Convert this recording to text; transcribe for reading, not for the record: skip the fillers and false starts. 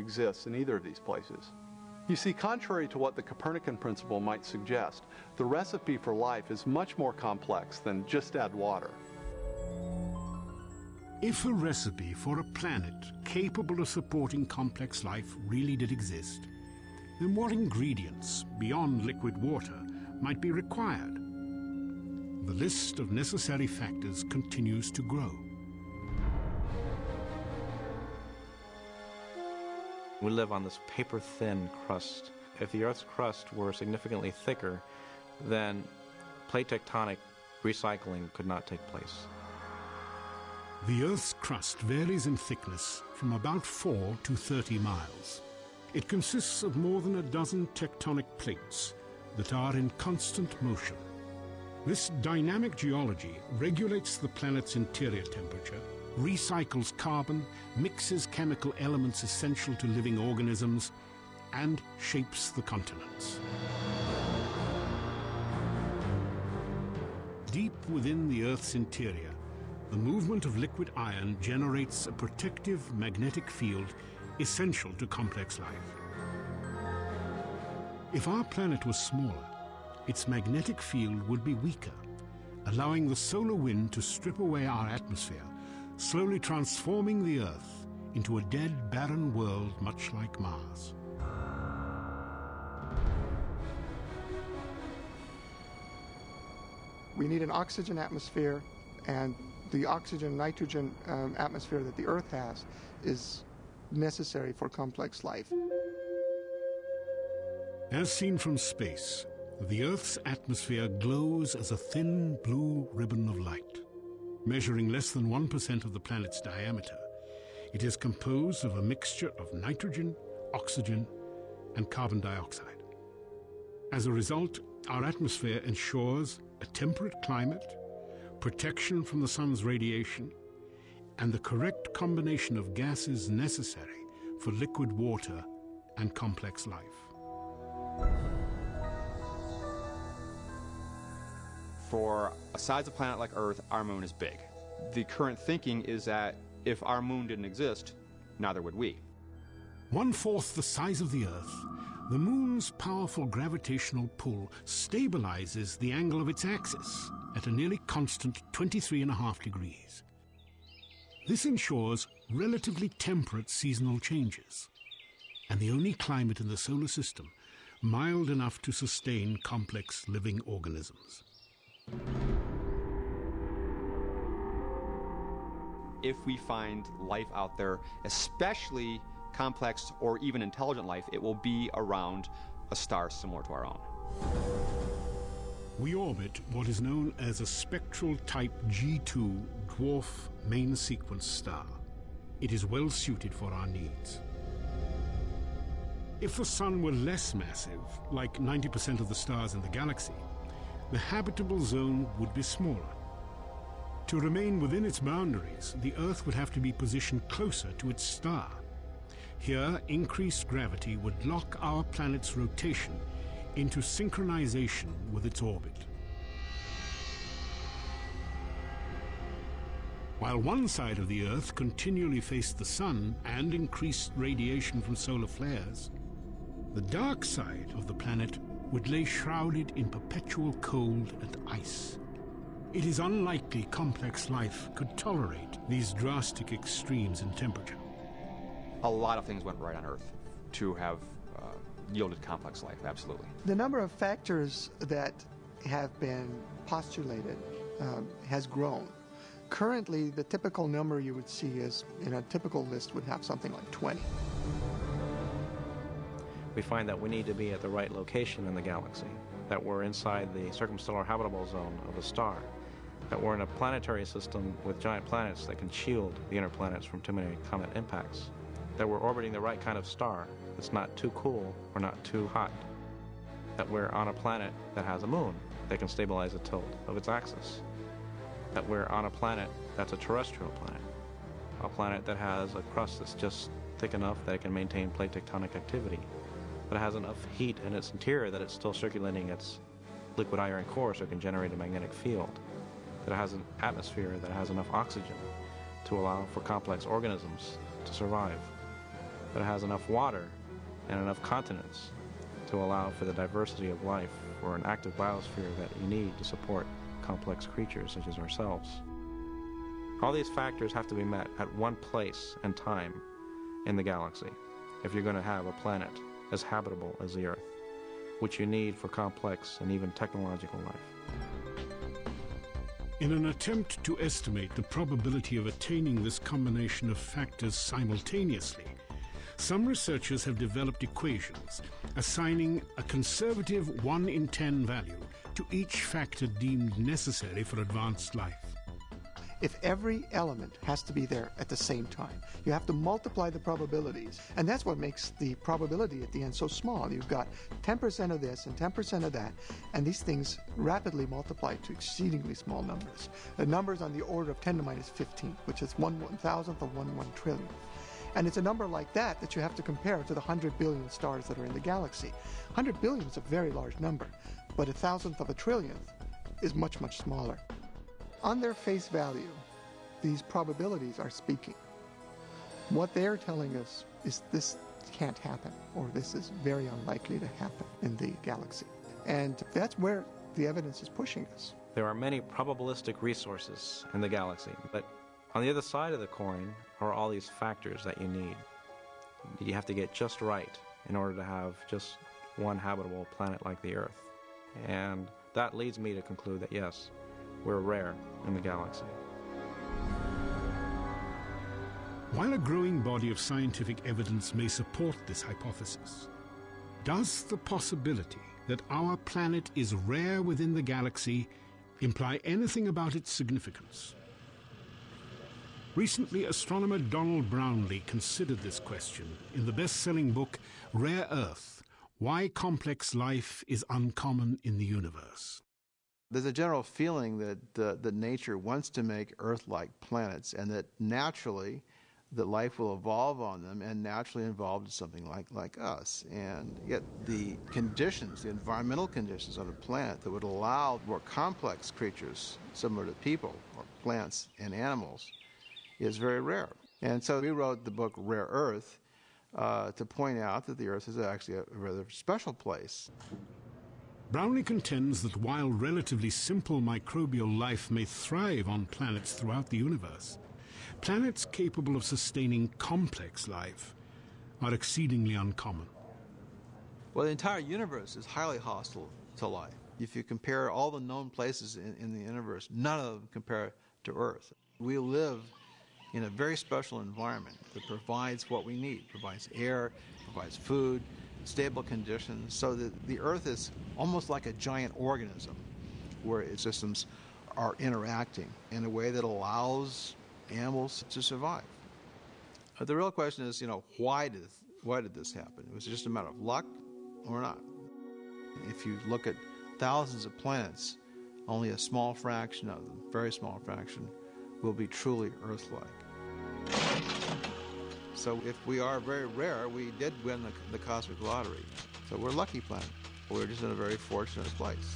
exists in either of these places. You see, contrary to what the Copernican principle might suggest, the recipe for life is much more complex than just add water. If a recipe for a planet capable of supporting complex life really did exist, then what ingredients, beyond liquid water, might be required? The list of necessary factors continues to grow. We live on this paper-thin crust. If the Earth's crust were significantly thicker, then plate tectonic recycling could not take place. The Earth's crust varies in thickness from about 4 to 30 miles. It consists of more than a dozen tectonic plates that are in constant motion. This dynamic geology regulates the planet's interior temperature, recycles carbon, mixes chemical elements essential to living organisms, and shapes the continents. Deep within the Earth's interior, the movement of liquid iron generates a protective magnetic field essential to complex life. If our planet was smaller, its magnetic field would be weaker, allowing the solar wind to strip away our atmosphere, slowly transforming the Earth into a dead, barren world much like Mars. We need an oxygen atmosphere, and the oxygen-nitrogen atmosphere that the Earth has is necessary for complex life. As seen from space, the Earth's atmosphere glows as a thin blue ribbon of light. Measuring less than 1% of the planet's diameter, it is composed of a mixture of nitrogen, oxygen, and carbon dioxide. As a result, our atmosphere ensures a temperate climate, protection from the sun's radiation, and the correct combination of gases necessary for liquid water and complex life. For a size of planet like Earth, our moon is big. The current thinking is that if our moon didn't exist, neither would we. 1/4 the size of the Earth, the moon's powerful gravitational pull stabilizes the angle of its axis at a nearly constant 23.5 degrees. This ensures relatively temperate seasonal changes, and the only climate in the solar system mild enough to sustain complex living organisms. If we find life out there, especially complex or even intelligent life, it will be around a star similar to our own. We orbit what is known as a spectral type G2 dwarf main sequence star. It is well suited for our needs. If the Sun were less massive, like 90% of the stars in the galaxy, the habitable zone would be smaller. To remain within its boundaries, the Earth would have to be positioned closer to its star. Here, increased gravity would lock our planet's rotation into synchronization with its orbit. While one side of the Earth continually faced the Sun and increased radiation from solar flares, the dark side of the planet would lay shrouded in perpetual cold and ice. It is unlikely complex life could tolerate these drastic extremes in temperature. A lot of things went right on Earth to have yielded complex life, absolutely. The number of factors that have been postulated has grown. Currently, the typical number you would see is, in a typical list, would have something like 20. We find that we need to be at the right location in the galaxy, that we're inside the circumstellar habitable zone of a star, that we're in a planetary system with giant planets that can shield the inner planets from too many comet impacts, that we're orbiting the right kind of star that's not too cool or not too hot, that we're on a planet that has a moon that can stabilize the tilt of its axis, that we're on a planet that's a terrestrial planet, a planet that has a crust that's just thick enough that it can maintain plate tectonic activity, that has enough heat in its interior that it's still circulating its liquid iron core so it can generate a magnetic field, that it has an atmosphere that has enough oxygen to allow for complex organisms to survive. that has enough water and enough continents to allow for the diversity of life or an active biosphere that you need to support complex creatures such as ourselves. All these factors have to be met at one place and time in the galaxy if you're going to have a planet as habitable as the Earth, which you need for complex and even technological life. In an attempt to estimate the probability of attaining this combination of factors simultaneously, some researchers have developed equations assigning a conservative 1 in 10 value to each factor deemed necessary for advanced life. If every element has to be there at the same time, you have to multiply the probabilities. And that's what makes the probability at the end so small. You've got 10% of this and 10% of that, and these things rapidly multiply to exceedingly small numbers. The numbers on the order of 10 to minus 15, which is 1/1000th of 1 trillion. And it's a number like that you have to compare to the 100 billion stars that are in the galaxy. 100 billion is a very large number, but 1,000th of a trillionth is much, much smaller. On their face value, these probabilities are speaking. What they're telling us is this can't happen, or this is very unlikely to happen in the galaxy. And that's where the evidence is pushing us. There are many probabilistic resources in the galaxy, but on the other side of the coin are all these factors that you need. You have to get just right in order to have just one habitable planet like the Earth. And that leads me to conclude that yes, we're rare in the galaxy. While a growing body of scientific evidence may support this hypothesis, does the possibility that our planet is rare within the galaxy imply anything about its significance? Recently, astronomer Donald Brownlee considered this question in the best-selling book Rare Earth: Why Complex Life is Uncommon in the Universe. There's a general feeling that nature wants to make Earth-like planets, and that naturally that life will evolve on them and naturally evolve to something like us. And yet the conditions, the environmental conditions on a planet that would allow more complex creatures similar to people or plants and animals is very rare. And so we wrote the book Rare Earth to point out that the Earth is actually a rather special place. Brownlee contends that while relatively simple microbial life may thrive on planets throughout the universe, planets capable of sustaining complex life are exceedingly uncommon. Well, the entire universe is highly hostile to life. If you compare all the known places in the universe, none of them compare to Earth. We live in a very special environment that provides what we need, provides air, provides food, stable conditions, so that the Earth is almost like a giant organism where its systems are interacting in a way that allows animals to survive. The real question is, why did this happen? Was it just a matter of luck or not? If you look at thousands of planets, only a small fraction of them, very small fraction, will be truly Earth-like. So if we are very rare, we did win the cosmic lottery. So we're a lucky planet. We're just in a very fortunate place.